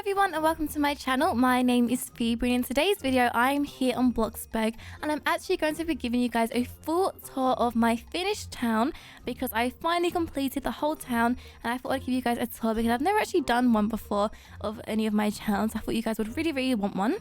everyone and welcome to my channel. My name is Phoeberry and in today's video I'm here on Bloxburg and I'm actually going to be giving you guys a full tour of my finished town because I finally completed the whole town and I thought I'd give you guys a tour because I've never actually done one before of any of my towns. I thought you guys would really want one.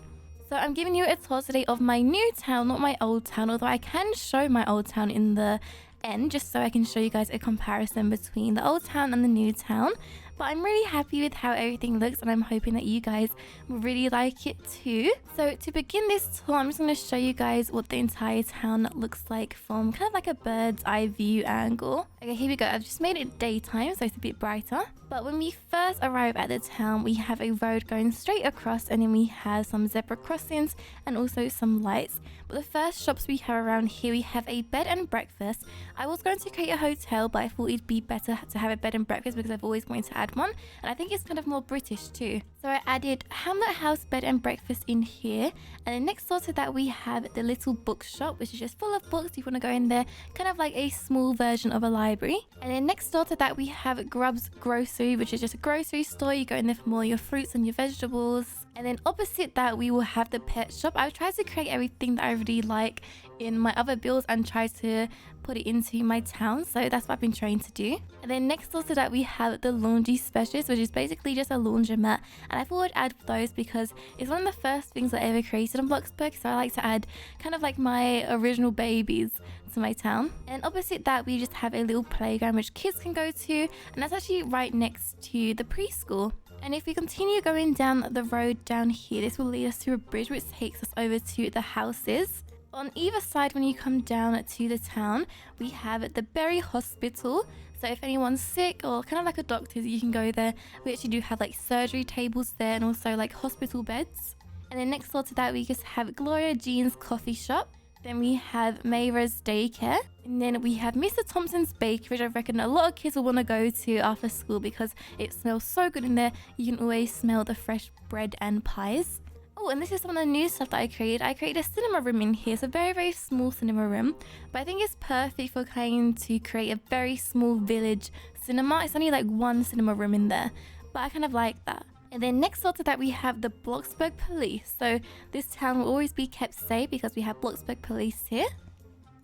So I'm giving you a tour today of my new town, not my old town, although I can show my old town in the end just so I can show you guys a comparison between the old town and the new town. But I'm really happy with how everything looks and I'm hoping that you guys will really like it too. So to begin this tour, I'm just going to show you guys what the entire town looks like from kind of like a bird's eye view angle. Okay, here we go. I've just made it daytime so it's a bit brighter. But when we first arrive at the town, we have a road going straight across and then we have some zebra crossings and also some lights. But the first shops we have around here, we have a bed and breakfast. I was going to create a hotel, but I thought it'd be better to have a bed and breakfast because I've always wanted to add one. And I think it's kind of more British too. So I added Hamlet House bed and breakfast in here. And then next door to that, we have the little bookshop, which is just full of books. You want to go in there, kind of like a small version of a library. And then next door to that, we have Grub's Grocery, which is just a grocery store. You go in there for more your fruits and your vegetables. And then opposite that, we will have the pet shop. I've tried to create everything that I really like in my other builds and try to put it into my town. So that's what I've been trying to do. And then next door to that, we have the laundry specialist, which is basically just a laundromat. And I thought I'd add those because it's one of the first things I ever created on Bloxburg. So I like to add kind of like my original babies to my town. And opposite that, we just have a little playground which kids can go to. And that's actually right next to the preschool. And if we continue going down the road down here, this will lead us to a bridge which takes us over to the houses. On either side, when you come down to the town, we have the Berry Hospital. So if anyone's sick or kind of like a doctor's, you can go there. We actually do have like surgery tables there and also like hospital beds. And then next door to that, we just have Gloria Jean's coffee shop. Then we have Mayra's daycare. And then we have Mr. Thompson's bakery, which I reckon a lot of kids will want to go to after school because it smells so good in there. You can always smell the fresh bread and pies. Oh, and this is some of the new stuff that I created. I created a cinema room in here. It's a very small cinema room. But I think it's perfect for trying to create a very small village cinema. It's only like one cinema room in there. But I kind of like that. And then next door to that, we have the Bloxburg Police. So this town will always be kept safe because we have Bloxburg Police here.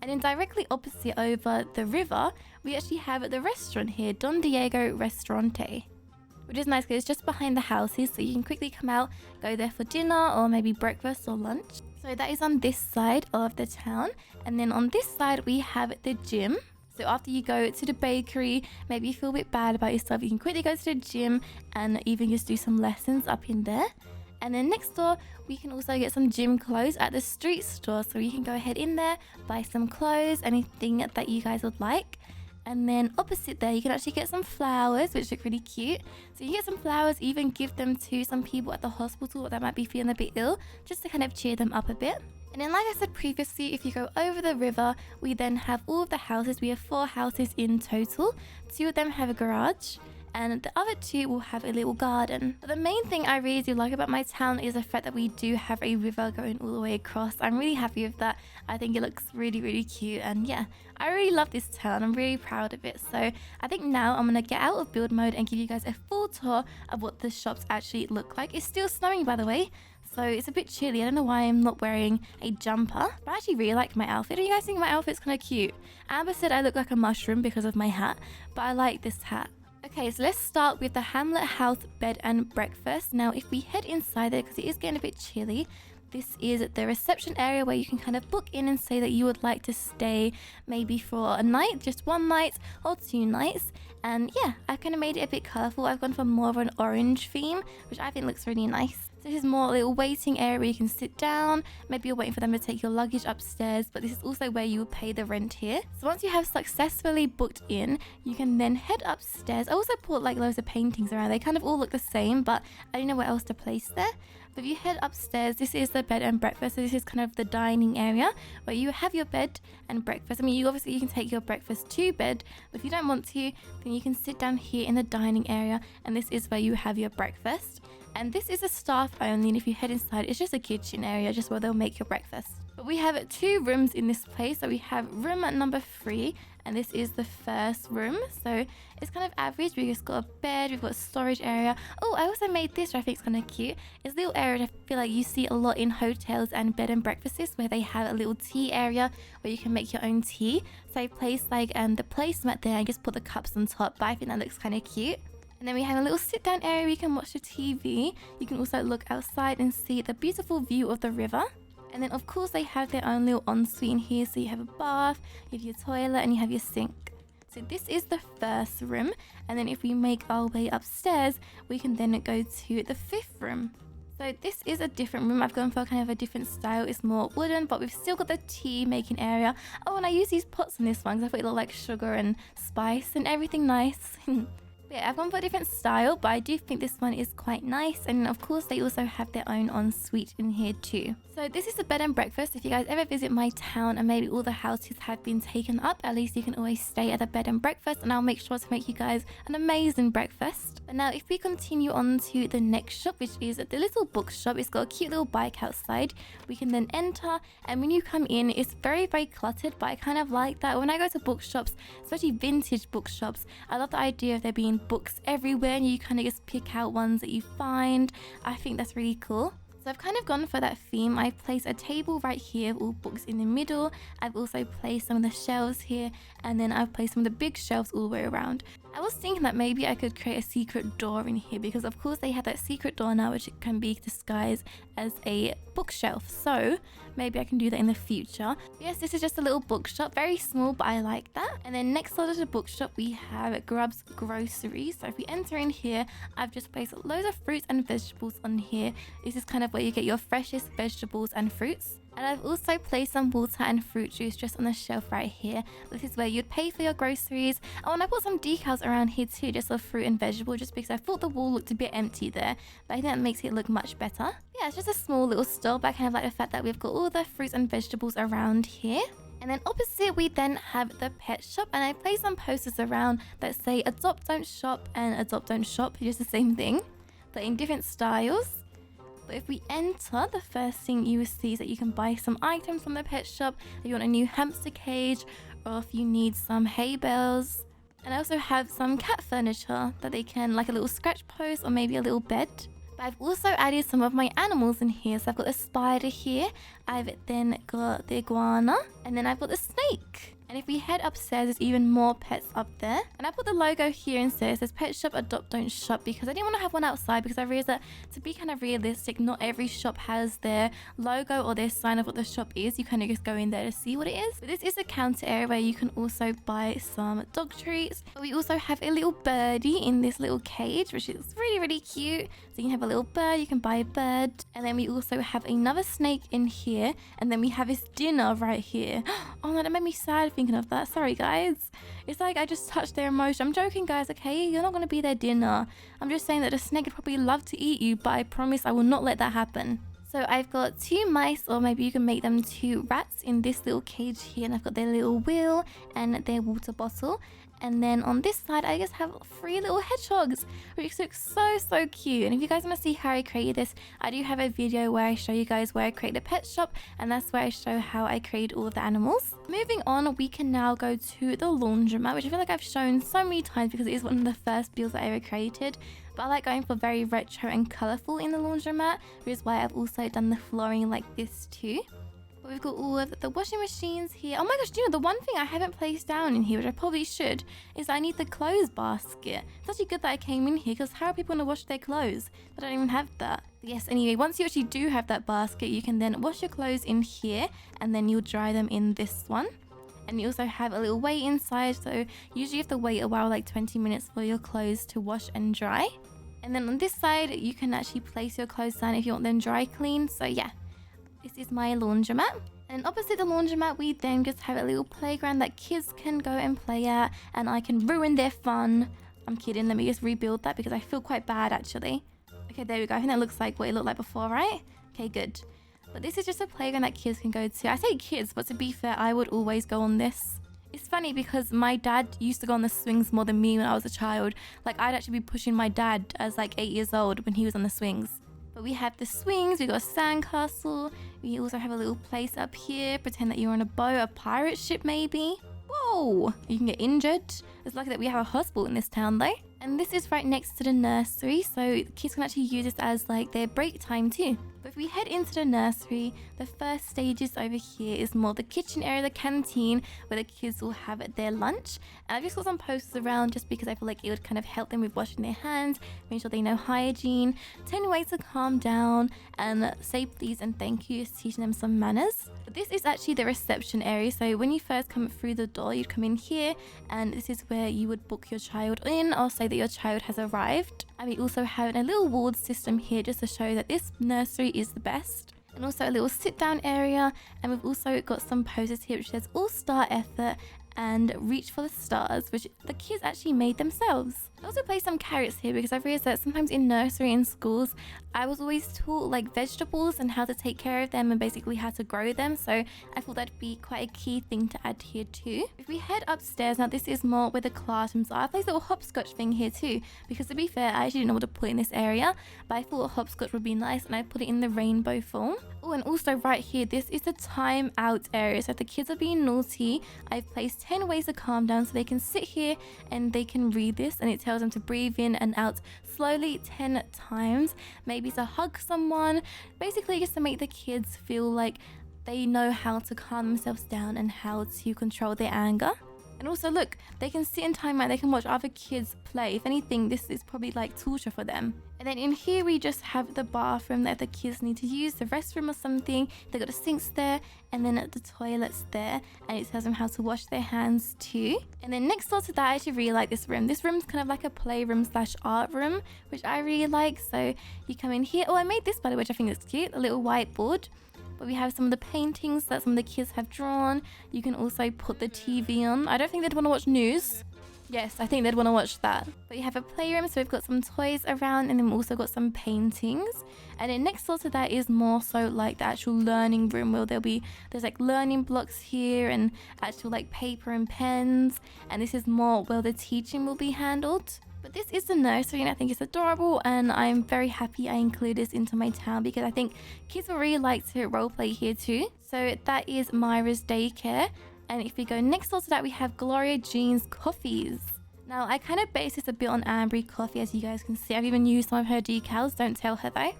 And then directly opposite over the river, we actually have the restaurant here, Don Diego Restaurante. Which is nice because it's just behind the houses, so you can quickly come out, go there for dinner or maybe breakfast or lunch. So that is on this side of the town. And then on this side, we have the gym. So after you go to the bakery, maybe you feel a bit bad about yourself, you can quickly go to the gym and even just do some lessons up in there. And then next door, we can also get some gym clothes at the street store. So you can go ahead in there, buy some clothes, anything that you guys would like. And then opposite there, you can actually get some flowers, which look really cute. So you get some flowers, even give them to some people at the hospital that might be feeling a bit ill, just to kind of cheer them up a bit. And then like I said previously, if you go over the river, we then have all of the houses. We have 4 houses in total. 2 of them have a garage. And the other 2 will have a little garden. But the main thing I really do like about my town is the fact that we do have a river going all the way across. I'm really happy with that. I think it looks really cute. And yeah, I really love this town. I'm really proud of it. So I think now I'm going to get out of build mode and give you guys a full tour of what the shops actually look like. It's still snowing, by the way. So it's a bit chilly. I don't know why I'm not wearing a jumper. But I actually really like my outfit. And you guys think my outfit's kind of cute? Amber said I look like a mushroom because of my hat. But I like this hat. Okay, so let's start with the Hamlet House bed and breakfast. Now, if we head inside there, because it is getting a bit chilly, this is the reception area where you can kind of book in and say that you would like to stay maybe for a night, just 1 night or 2 nights. And yeah, I kind of made it a bit colourful. I've gone for more of an orange theme, which I think looks really nice. So this is more a little waiting area where you can sit down. Maybe you're waiting for them to take your luggage upstairs, but this is also where you will pay the rent here. So once you have successfully booked in, you can then head upstairs. I also put like loads of paintings around. They kind of all look the same, but I don't know where else to place there. But if you head upstairs, this is the bed and breakfast. So this is kind of the dining area where you have your bed and breakfast. I mean, you can take your breakfast to bed, but if you don't want to, then you can sit down here in the dining area, and this is where you have your breakfast. And this is a staff only, and if you head inside, it's just a kitchen area, just where they'll make your breakfast. But we have 2 rooms in this place. So we have room number 3, and this is the first room. So it's kind of average. We've just got a bed, we've got a storage area. Oh, I also made this, which I think is kind of cute. It's a little area that I feel like you see a lot in hotels and bed and breakfasts, where they have a little tea area where you can make your own tea. So I placed like the placemat there and just put the cups on top, but I think that looks kind of cute. And then we have a little sit down area where you can watch the TV. You can also look outside and see the beautiful view of the river. And then of course they have their own little ensuite in here. So you have a bath, you have your toilet, and you have your sink. So this is the first room. And then if we make our way upstairs, we can then go to the 5th room. So this is a different room. I've gone for kind of a different style. It's more wooden, but we've still got the tea making area. Oh, and I use these pots in this one because I thought it looked like sugar and spice and everything nice. Yeah, I've gone for a different style, but I do think this one is quite nice. And of course, they also have their own ensuite in here too. So this is a bed and breakfast. If you guys ever visit my town and maybe all the houses have been taken up, at least you can always stay at a bed and breakfast, and I'll make sure to make you guys an amazing breakfast. But now if we continue on to the next shop, which is the little bookshop, it's got a cute little bike outside. We can then enter, and when you come in, it's very, very cluttered, but I kind of like that. When I go to bookshops, especially vintage bookshops, I love the idea of there being books everywhere and you kind of just pick out ones that you find. I think that's really cool. So I've kind of gone for that theme. I've placed a table right here with all books in the middle. I've also placed some of the shelves here, and then I've placed some of the big shelves all the way around. I was thinking that maybe I could create a secret door in here, because of course they have that secret door now which can be disguised as a bookshelf. So maybe I can do that in the future. Yes, this is just a little bookshop, very small, but I like that. And then next door to the bookshop we have Grub's Groceries. So if we enter in here, I've just placed loads of fruits and vegetables on here. This is kind of where you get your freshest vegetables and fruits. And I've also placed some water and fruit juice just on the shelf right here. This is where you'd pay for your groceries. Oh, and I put some decals around here too, just of fruit and vegetable, just because I thought the wall looked a bit empty there. But I think that makes it look much better. Yeah, it's just a small little store, but I kind of like the fact that we've got all the fruits and vegetables around here. And then opposite we then have the pet shop, and I placed some posters around that say adopt, don't shop and adopt, don't shop, just the same thing, but in different styles. But if we enter, the first thing you will see is that you can buy some items from the pet shop. If you want a new hamster cage, or if you need some hay bales. And I also have some cat furniture that they can, like a little scratch post or maybe a little bed. But I've also added some of my animals in here. So I've got the spider here, I've then got the iguana, and then I've got the snake. And if we head upstairs, there's even more pets up there. And I put the logo here instead. It says Pet Shop, Adopt, Don't Shop, because I didn't want to have one outside, because I realized that to be kind of realistic, not every shop has their logo or their sign of what the shop is. You kind of just go in there to see what it is. But this is a counter area where you can also buy some dog treats. But we also have a little birdie in this little cage, which is really, really cute. So you can have a little bird, you can buy a bird. And then we also have another snake in here. And then we have this dinner right here. Oh no, that made me sad thinking of that. Sorry guys. It's like I just touched their emotion. I'm joking guys, okay? You're not going to be their dinner. I'm just saying that the snake would probably love to eat you, but I promise I will not let that happen. So I've got 2 mice, or maybe you can make them 2 rats in this little cage here. And I've got their little wheel and their water bottle. And then on this side, I just have 3 little hedgehogs, which look so, so cute. And if you guys want to see how I created this, I do have a video where I show you guys where I created a pet shop. And that's where I show how I created all of the animals. Moving on, we can now go to the laundromat, which I feel like I've shown so many times because it is one of the first builds that I ever created. But I like going for very retro and colourful in the laundromat, which is why I've also done the flooring like this too. But we've got all of the washing machines here. Oh my gosh, do you know, the one thing I haven't placed down in here, which I probably should, is I need the clothes basket. It's actually good that I came in here, because how are people going to wash their clothes? I don't even have that. But yes, anyway, once you actually do have that basket, you can then wash your clothes in here, and then you'll dry them in this one. And you also have a little wait inside, so usually you have to wait a while, like 20 minutes for your clothes to wash and dry. And then on this side, you can actually place your clothes down if you want them dry clean. So yeah. This is my laundromat. And opposite the laundromat, we then just have a little playground that kids can go and play at, and I can ruin their fun. I'm kidding, let me just rebuild that because I feel quite bad actually. Okay, there we go. I think that looks like what it looked like before, right? Okay, good. But this is just a playground that kids can go to. I say kids, but to be fair, I would always go on this. It's funny because my dad used to go on the swings more than me when I was a child. Like, I'd actually be pushing my dad as like 8 years old when he was on the swings. But we have the swings, we got a sandcastle, we also have a little place up here, pretend that you're on a boat, a pirate ship maybe. Whoa, you can get injured. It's lucky that we have a hospital in this town though. And this is right next to the nursery, so kids can actually use this as like their break time too. But if we head into the nursery, the first stages over here is more the kitchen area, the canteen, where the kids will have their lunch. And I've just got some posters around just because I feel like it would kind of help them with washing their hands, making sure they know hygiene, 10 ways to calm down, and say please and thank you, teaching them some manners. But this is actually the reception area, so when you first come through the door, you'd come in here, and this is where you would book your child in or say that your child has arrived. And we also have a little ward system here just to show that this nursery is the best. And also a little sit down area, and we've also got some posters here which says all star effort and reach for the stars, which the kids actually made themselves. I also placed some carrots here because I've realized that sometimes in nursery and schools I was always taught like vegetables and how to take care of them and basically how to grow them, so I thought that'd be quite a key thing to add here too. If we head upstairs, now this is more where the classrooms are. I placed a little hopscotch thing here too because to be fair I actually didn't know what to put in this area, but I thought a hopscotch would be nice and I put it in the rainbow form. Oh, and also right here, this is the time out area, so if the kids are being naughty I've placed 10 ways to calm down so they can sit here and they can read this, and it tells them to breathe in and out slowly 10 times, maybe to hug someone, basically just to make the kids feel like they know how to calm themselves down and how to control their anger. And also look, they can sit in timeout, they can watch other kids play. If anything, this is probably like torture for them. And then in here we just have the bathroom that the kids need to use, the restroom or something. They got the sinks there, and then the toilets there, and it tells them how to wash their hands too. And then next door to that, I actually really like this room. This room's kind of like a playroom / art room, which I really like. So you come in here. Oh, I made this by the way, which I think is cute, a little whiteboard. But we have some of the paintings that some of the kids have drawn. You can also put the TV on. I don't think they'd want to watch news. Yes, I think they'd want to watch that. But you have a playroom, so we've got some toys around, and then we've also got some paintings. And then next door to that is more so like the actual learning room, where there's like learning blocks here and actual like paper and pens. And this is more where the teaching will be handled. But this is the nursery and I think it's adorable, and I'm very happy I include this into my town because I think kids will really like to roleplay here too. So that is Myra's daycare. And if we go next door to that, we have Gloria Jean's coffees. Now I kind of based this a bit on Ambery coffee, as you guys can see. I've even used some of her decals, don't tell her though.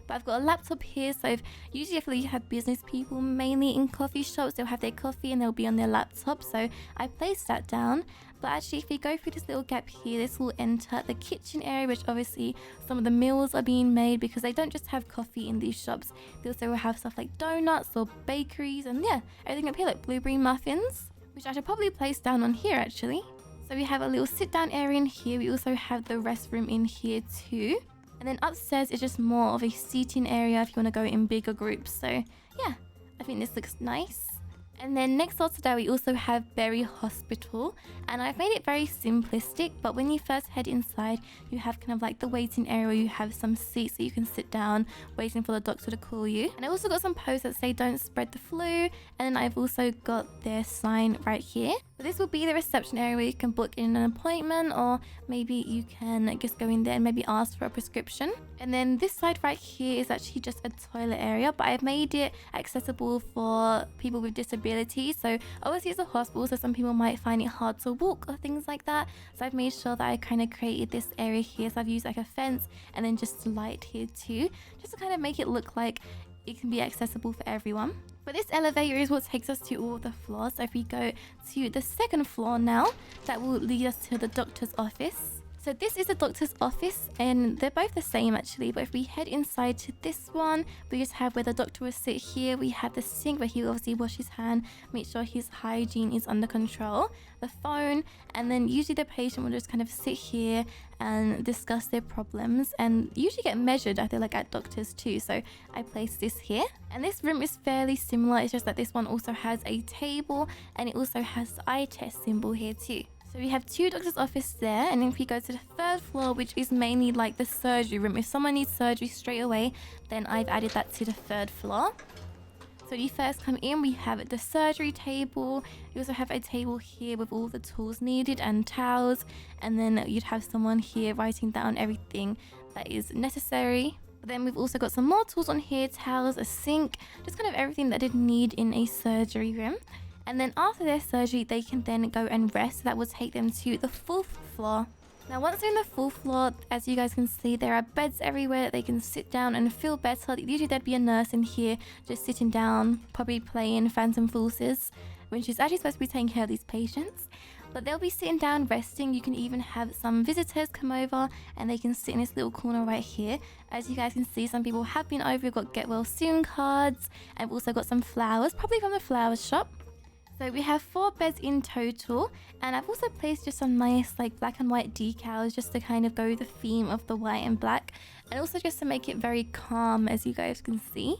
But I've got a laptop here, so usually I feel like you have business people mainly in coffee shops, they'll have their coffee and they'll be on their laptop, so I placed that down. But actually if you go through this little gap here, this will enter the kitchen area, which obviously some of the meals are being made because they don't just have coffee in these shops. They also will have stuff like donuts or bakeries and yeah, everything up here like blueberry muffins, which I should probably place down on here actually. So we have a little sit down area in here. We also have the restroom in here too. And then upstairs is just more of a seating area if you want to go in bigger groups. So yeah, I think this looks nice. And then next door to that, we also have Berry Hospital, and I've made it very simplistic, but when you first head inside, you have kind of like the waiting area where you have some seats so you can sit down waiting for the doctor to call you. And I also got some posters that say don't spread the flu, and then I've also got their sign right here. But this will be the reception area where you can book in an appointment, or maybe you can just go in there and maybe ask for a prescription. And then this side right here is actually just a toilet area, but I've made it accessible for people with disabilities. So obviously it's a hospital, so some people might find it hard to walk or things like that. So I've made sure that I kind of created this area here. So I've used like a fence and then just light here too, just to kind of make it look like it can be accessible for everyone. But this elevator is what takes us to all the floors. So if we go to the second floor now, that will lead us to the doctor's office. So this is the doctor's office, and they're both the same actually, but if we head inside to this one, we just have where the doctor will sit here. We have the sink where he will obviously wash his hand, make sure his hygiene is under control, the phone, and then usually the patient will just kind of sit here and discuss their problems and usually get measured, I feel like, at doctors too. So I placed this here, and this room is fairly similar. It's just that this one also has a table and it also has the eye test symbol here too. So we have two doctor's office there, and if we go to the third floor, which is mainly like the surgery room, if someone needs surgery straight away, then I've added that to the third floor. So when you first come in, we have the surgery table. You also have a table here with all the tools needed and towels, and then you'd have someone here writing down everything that is necessary. But then we've also got some more tools on here, towels, a sink, just kind of everything that they'd need in a surgery room. And then after their surgery, they can then go and rest. That will take them to the 4th floor. Now, once they're in the 4th floor, as you guys can see, there are beds everywhere. They can sit down and feel better. Usually there'd be a nurse in here just sitting down, probably playing Phantom Forces, when she's actually supposed to be taking care of these patients. But they'll be sitting down resting. You can even have some visitors come over and they can sit in this little corner right here. As you guys can see, some people have been over. We've got get well soon cards, and we've also got some flowers, probably from the flower shop. So we have 4 beds in total, and I've also placed just some nice like black and white decals just to kind of go with the theme of the white and black, and also just to make it very calm, as you guys can see.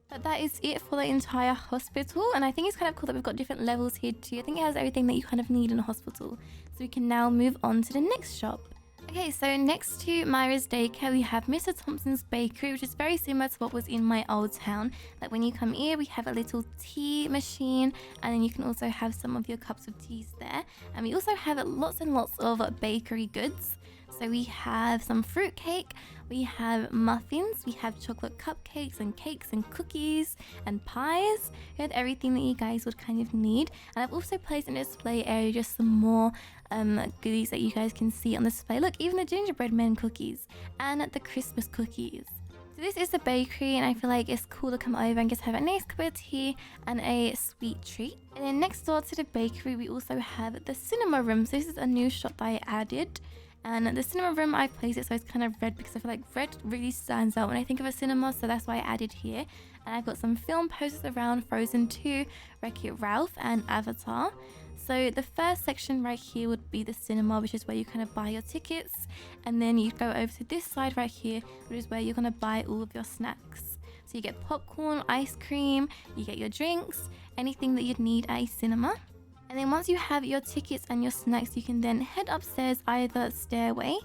But that is it for the entire hospital, and I think it's kind of cool that we've got different levels here too. I think it has everything that you kind of need in a hospital. So we can now move on to the next shop. Okay, so next to Myra's daycare, we have Mr. Thompson's bakery, which is very similar to what was in my old town. Like when you come here, we have a little tea machine, and then you can also have some of your cups of teas there. And we also have lots and lots of bakery goods. So we have some fruit cake, we have muffins, we have chocolate cupcakes and cakes and cookies and pies. We have everything that you guys would kind of need. And I've also placed in the display area just some more goodies that you guys can see on display. Look, even the gingerbread men cookies and the Christmas cookies. So this is the bakery, and I feel like it's cool to come over and just have a nice cup of tea and a sweet treat. And then next door to the bakery, we also have the cinema room. So this is a new shop that I added. And the cinema room, I placed it so it's kind of red because I feel like red really stands out when I think of a cinema, so that's why I added here. And I've got some film posters around Frozen 2, Wreck-It Ralph, and Avatar. So the first section right here would be the cinema, which is where you kind of buy your tickets. And then you go over to this side right here, which is where you're going to buy all of your snacks. So you get popcorn, ice cream, you get your drinks, anything that you'd need at a cinema. And then once you have your tickets and your snacks, you can then head upstairs either stairway.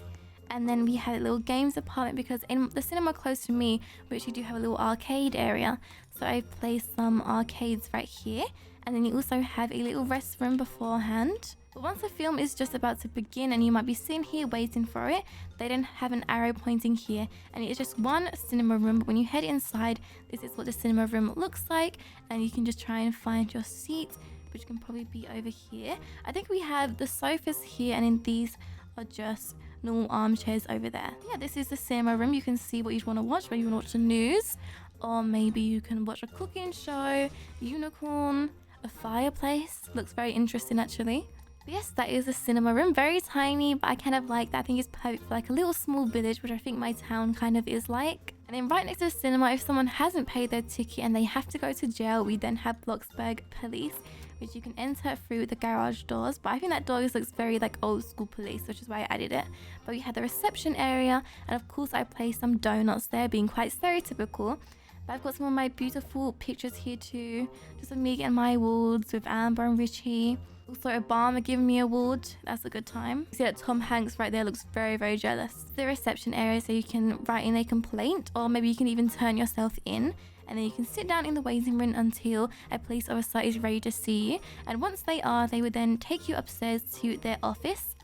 And then we have a little games department because in the cinema close to me, we actually do have a little arcade area. So I've placed some arcades right here. And then you also have a little restroom beforehand. But once the film is just about to begin and you might be sitting here waiting for it, they don't have an arrow pointing here. And it's just one cinema room. But when you head inside, this is what the cinema room looks like. And you can just try and find your seat, which can probably be over here. I think we have the sofas here, and then these are just normal armchairs over there. Yeah, this is the cinema room. You can see what you'd want to watch. Maybe you want to watch the news, or maybe you can watch a cooking show, unicorn, a fireplace. Looks very interesting actually. But yes, that is the cinema room. Very tiny, but I kind of like that. I think it's perfect for like a little small village, which I think my town kind of is like. And then right next to the cinema, if someone hasn't paid their ticket and they have to go to jail, we then have Bloxburg Police, which you can enter through the garage doors. But I think that door looks very like old school police, which is why I added it. But we had the reception area, and of course I placed some donuts there, being quite stereotypical. But I've got some of my beautiful pictures here too, just of me and my awards with Amber and Richie. Also Obama giving me an award. That's a good time. You see that Tom Hanks right there looks very, very jealous. The reception area, so you can write in a complaint, or maybe you can even turn yourself in. And then you can sit down in the waiting room until a police officer is ready to see you. And once they are, they would then take you upstairs to their office.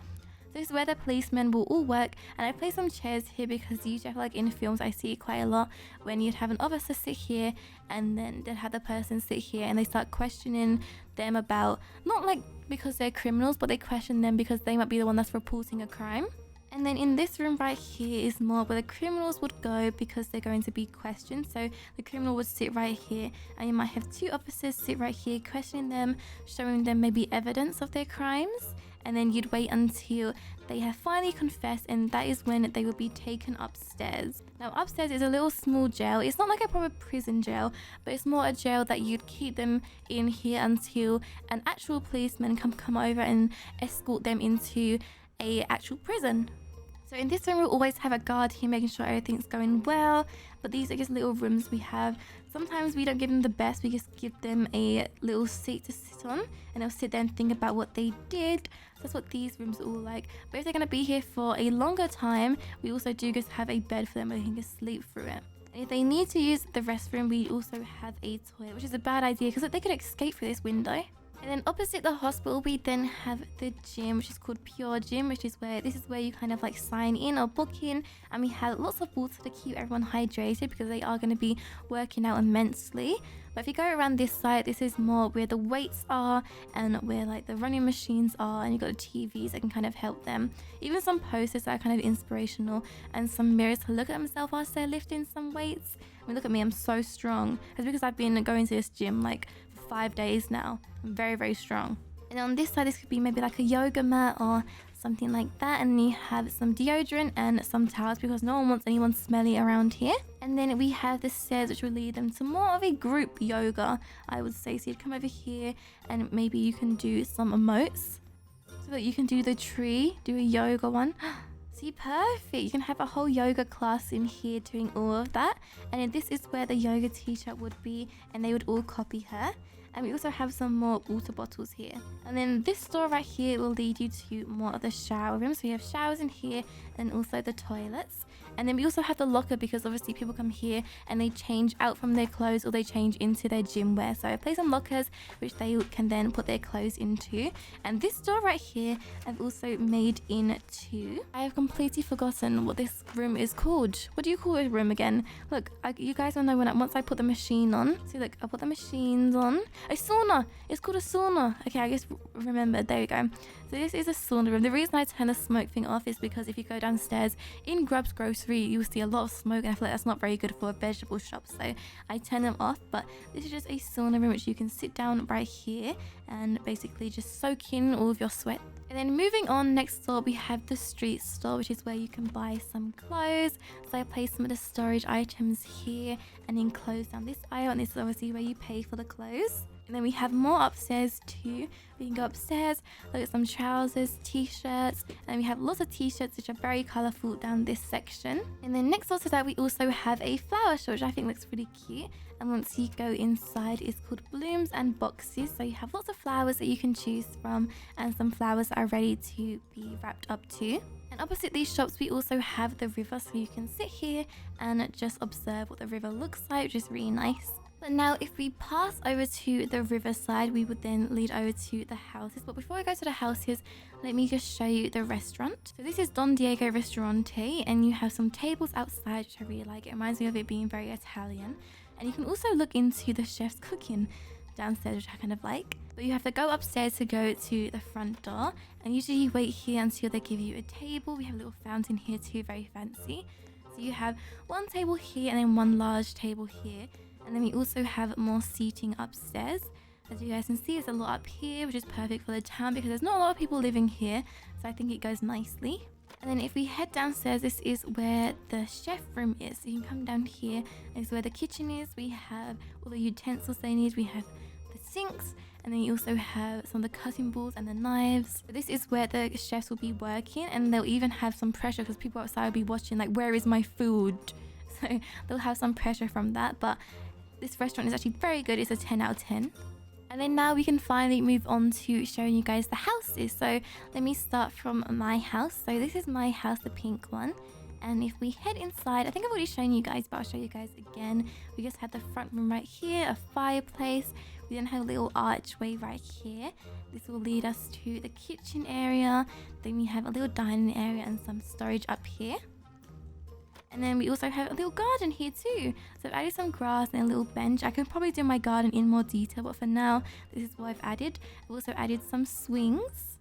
This is where the policemen will all work, and I place some chairs here because usually I feel like in films I see it quite a lot when you'd have an officer sit here and then they'd have the person sit here and they start questioning them about, not like because they're criminals, but they question them because they might be the one that's reporting a crime. And then in this room right here is more where the criminals would go because they're going to be questioned. So the criminal would sit right here, and you might have 2 officers sit right here questioning them, showing them maybe evidence of their crimes. And then you'd wait until they have finally confessed, and that is when they will be taken upstairs. Now upstairs is a little small jail. It's not like a proper prison jail, but it's more a jail that you'd keep them in here until an actual policeman can come over and escort them into a actual prison. So in this room we'll always have a guard here making sure everything's going well, but these are just little rooms we have. Sometimes we don't give them the best, we just give them a little seat to sit on and they'll sit there and think about what they did. So that's what these rooms are all like. But if they're going to be here for a longer time, we also do just have a bed for them where they can just sleep through it. And if they need to use the restroom, we also have a toilet, which is a bad idea because they could escape through this window. And then opposite the hospital, we then have the gym, which is called Pure Gym, which is where you kind of like sign in or book in. And we have lots of water to keep everyone hydrated because they are going to be working out immensely. But if you go around this side, this is more where the weights are and where like the running machines are, and you've got the TVs that can kind of help them. Even some posters that are kind of inspirational, and some mirrors to look at themselves whilst they're lifting some weights. I mean, look at me, I'm so strong. It's because I've been going to this gym like for 5 days now. I'm very, very strong. And on this side, this could be maybe like a yoga mat or something like that. And you have some deodorant and some towels because no one wants anyone smelly around here. And then we have the stairs, which will lead them to more of a group yoga, I would say. So you'd come over here and maybe you can do some emotes. So that you can do the tree, do a yoga one. See, perfect. You can have a whole yoga class in here doing all of that. And then this is where the yoga teacher would be, and they would all copy her. And we also have some more water bottles here. And then this door right here will lead you to more of the shower room. So you have showers in here and also the toilets. And then we also have the locker because obviously people come here and they change out from their clothes or they change into their gym wear. So I place some lockers which they can then put their clothes into. And this door right here I've also made into. I have completely forgotten what this room is called. What do you call a room again? Look, you guys will know once I put the machine on. See, look, I put the machines on. A sauna. It's called a sauna. Okay, I just remembered. There we go. So this is a sauna room. The reason I turn the smoke thing off is because if you go downstairs in Grub's grocery, you'll see a lot of smoke, and I feel like that's not very good for a vegetable shop. So I turn them off. But this is just a sauna room which you can sit down right here and basically just soak in all of your sweat. And then moving on, next door we have the street store, which is where you can buy some clothes. So I place some of the storage items here and then close down this aisle, and this is obviously where you pay for the clothes. And then we have more upstairs too. We can go upstairs, look at some trousers, t-shirts, and we have lots of t-shirts which are very colourful down this section. And then next door to that we also have a flower shop, which I think looks really cute. And once you go inside, it's called Blooms and Boxes. So you have lots of flowers that you can choose from and some flowers that are ready to be wrapped up too. And opposite these shops we also have the river, so you can sit here and just observe what the river looks like, which is really nice. But now if we pass over to the riverside, we would then lead over to the houses. But before I go to the houses, let me just show you the restaurant. So this is Don Diego Ristorante, and you have some tables outside, which I really like. It reminds me of it being very Italian. And you can also look into the chef's cooking downstairs, which I kind of like. But you have to go upstairs to go to the front door. And usually you wait here until they give you a table. We have a little fountain here too, very fancy. So you have one table here and then one large table here. And then we also have more seating upstairs. As you guys can see, there's a lot up here, which is perfect for the town because there's not a lot of people living here. So I think it goes nicely. And then if we head downstairs, this is where the chef room is. So you can come down here. This is where the kitchen is. We have all the utensils they need. We have the sinks. And then you also have some of the cutting boards and the knives. So this is where the chefs will be working. And they'll even have some pressure because people outside will be watching like, where is my food? So they'll have some pressure from that. But this restaurant is actually very good. It's a 10 out of 10. And then now we can finally move on to showing you guys the houses. So let me start from my house. So this is my house, the pink one. And if we head inside, I think I've already shown you guys, but I'll show you guys again. We just had the front room right here, a fireplace. We then have a little archway right here. This will lead us to the kitchen area. Then we have a little dining area and some storage up here. And then we also have a little garden here too. So I've added some grass and a little bench. I can probably do my garden in more detail, but for now, this is what I've added. I've also added some swings.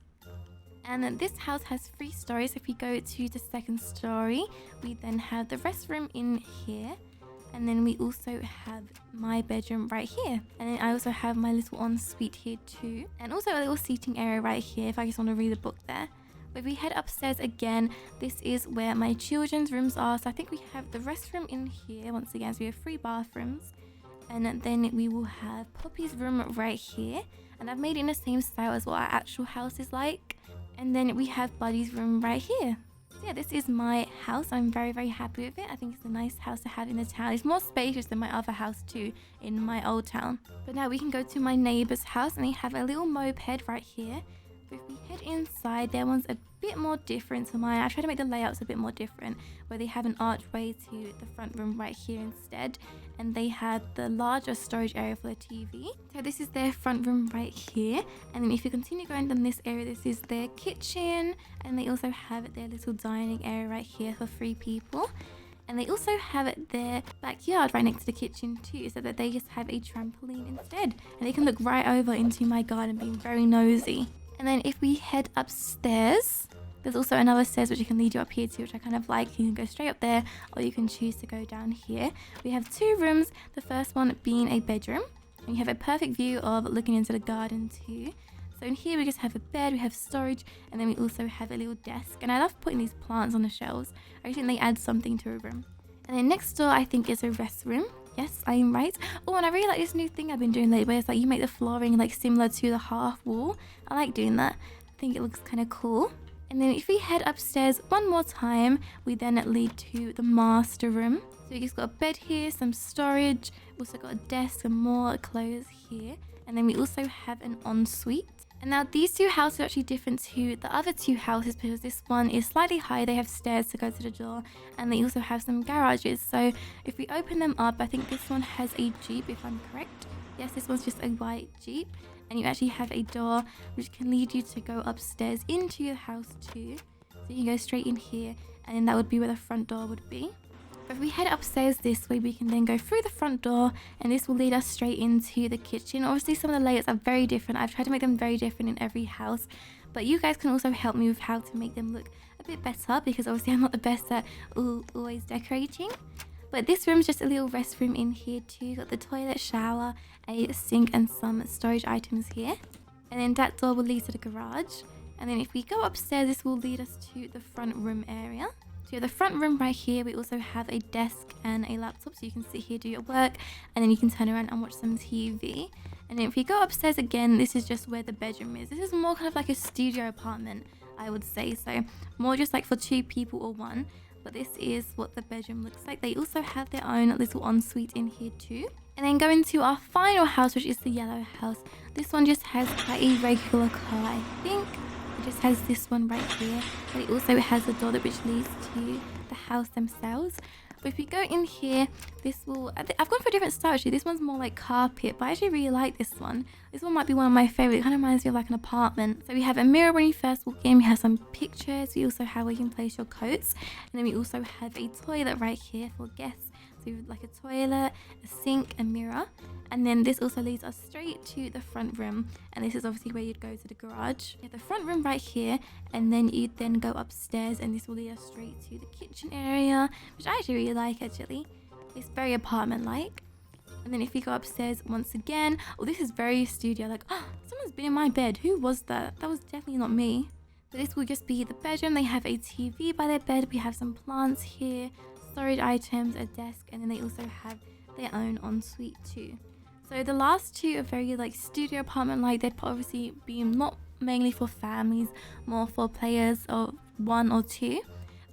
And then this house has 3 stories. If we go to the second story, we then have the restroom in here. And then we also have my bedroom right here. And then I also have my little ensuite here too. And also a little seating area right here if I just want to read a book there. If we head upstairs again, this is where my children's rooms are. So I think we have the restroom in here once again. So we have 3 bathrooms. And then we will have Poppy's room right here. And I've made it in the same style as what our actual house is like. And then we have Buddy's room right here. So yeah, this is my house. I'm very, very happy with it. I think it's a nice house to have in the town. It's more spacious than my other house too in my old town. But now we can go to my neighbor's house and they have a little moped right here. But if we head inside, their one's a bit bit more different to mine. I've tried to make the layouts a bit more different, where they have an archway to the front room right here instead, and they had the larger storage area for the TV. So this is their front room right here, and then if you continue going down this area, this is their kitchen, and they also have their little dining area right here for 3 people. And they also have their backyard right next to the kitchen too, so that they just have a trampoline instead. And they can look right over into my garden, being very nosy. And then if we head upstairs, there's also another stairs which you can lead you up here to, which I kind of like. You can go straight up there, or you can choose to go down here. We have 2 rooms, the first one being a bedroom. And you have a perfect view of looking into the garden too. So in here we just have a bed, we have storage, and then we also have a little desk. And I love putting these plants on the shelves. I think they add something to a room. And then next door I think is a restroom. Yes, I am right. Oh, and I really like this new thing I've been doing lately, where it's like you make the flooring like similar to the half wall. I like doing that. I think it looks kind of cool. And then if we head upstairs one more time, we then lead to the master room. So we just got a bed here, some storage, also got a desk and more clothes here. And then we also have an ensuite. And now these 2 houses are actually different to the other 2 houses, because this one is slightly higher. They have stairs to go to the door, and they also have some garages. So if we open them up, I think this one has a Jeep, if I'm correct. Yes, this one's just a white Jeep, and you actually have a door which can lead you to go upstairs into your house too. So you can go straight in here, and then that would be where the front door would be. But if we head upstairs this way, we can then go through the front door, and this will lead us straight into the kitchen. Obviously, some of the layouts are very different. I've tried to make them very different in every house, but you guys can also help me with how to make them look a bit better, because obviously I'm not the best at always decorating. But this room is just a little restroom in here too. Got the toilet, shower, a sink, and some storage items here. And then that door will lead to the garage. And then if we go upstairs, this will lead us to the front room area. So the front room right here, we also have a desk and a laptop, so you can sit here, do your work, and then you can turn around and watch some TV. And then if we go upstairs again, this is just where the bedroom is. This is more kind of like a studio apartment, I would say, so more just like for 2 people or 1. But this is what the bedroom looks like. They also have their own little ensuite in here too. And then going to our final house, which is the yellow house. This one just has quite a regular car, I think. It just has this one right here, but it also has a door which leads to the house themselves. But if we go in here, this will... I've gone for a different style actually. This one's more like carpet, but I actually really like this one. This one might be one of my favourite. It kind of reminds me of like an apartment. So we have a mirror when you first walk in. We have some pictures. We also have where you can place your coats. And then we also have a toilet right here for guests. So like a toilet, a sink, a mirror. And then this also leads us straight to the front room. And this is obviously where you'd go to the garage. You have the front room right here. And then you'd then go upstairs, and this will lead us straight to the kitchen area, which I actually really like actually. It's very apartment-like. And then if we go upstairs once again, oh, this is very studio. Like, oh, someone's been in my bed. Who was that? That was definitely not me. But this will just be the bedroom. They have a TV by their bed. We have some plants here, storage items, a desk, and then they also have their own ensuite too. So the last 2 are very like studio apartment like. They'd obviously be not mainly for families, more for players of 1 or 2.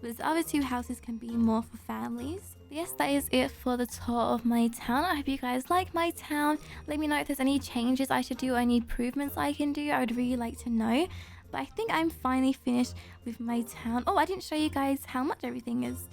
But the other 2 houses can be more for families. But yes, that is it for the tour of my town. I hope you guys like my town. Let me know if there's any changes I should do or any improvements I can do. I would really like to know. But I think I'm finally finished with my town. Oh, I didn't show you guys how much everything is.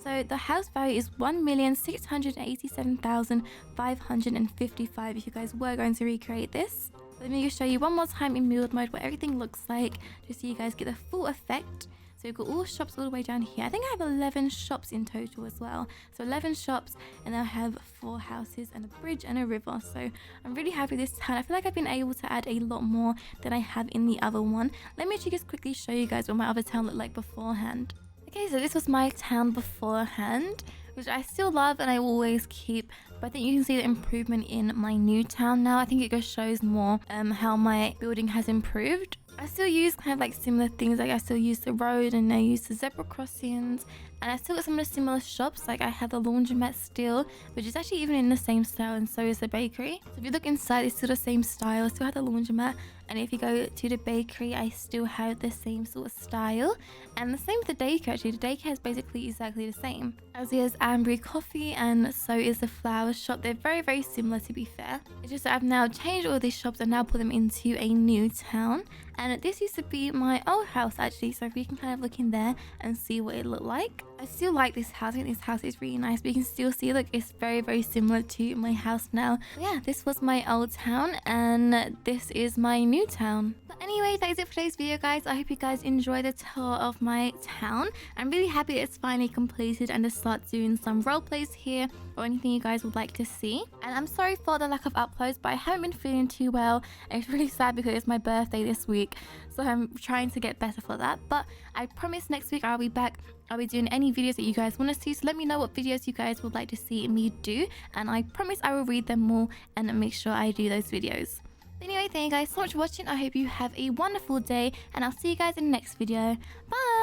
So the house value is 1,687,555 if you guys were going to recreate this. Let me just show you one more time in build mode what everything looks like, just so you guys get the full effect. So we've got all shops all the way down here. I think I have 11 shops in total as well. So 11 shops, and I have 4 houses and a bridge and a river. So I'm really happy with this town. I feel like I've been able to add a lot more than I have in the other one. Let me actually just quickly show you guys what my other town looked like beforehand. Okay, so this was my town beforehand, which I still love and I will always keep. But I think you can see the improvement in my new town now. I think it just shows more how my building has improved. I still use kind of like similar things, like I still use the road and I use the zebra crossings And I still got some of the similar shops, like I have the Laundromat still, which is actually even in the same style, and so is the bakery. So if you look inside, it's still the same style. I still have the Laundromat, and if you go to the bakery, I still have the same sort of style. And the same with the daycare actually. The daycare is basically exactly the same. As is Ambery Coffee, and so is the flower shop. They're very, very similar, to be fair. It's just that I've now changed all these shops and now put them into a new town. And this used to be my old house actually, so if we can kind of look in there and see what it looked like. I still like this house. I think this house is really nice, but you can still see, look, it's very, very similar to my house now. But yeah, this was my old town and this is my new town. But anyway, that is it for today's video, guys. I hope you guys enjoyed the tour of my town. I'm really happy it's finally completed and to start doing some role plays here or anything you guys would like to see. And I'm sorry for the lack of uploads, but I haven't been feeling too well, and it's really sad because it's my birthday this week, so I'm trying to get better for that. But I promise next week I'll be back. I'll be doing any videos that you guys want to see, so let me know what videos you guys would like to see me do, and I promise I will read them all and make sure I do those videos. Anyway, thank you guys so much for watching. I hope you have a wonderful day, and I'll see you guys in the next video. Bye!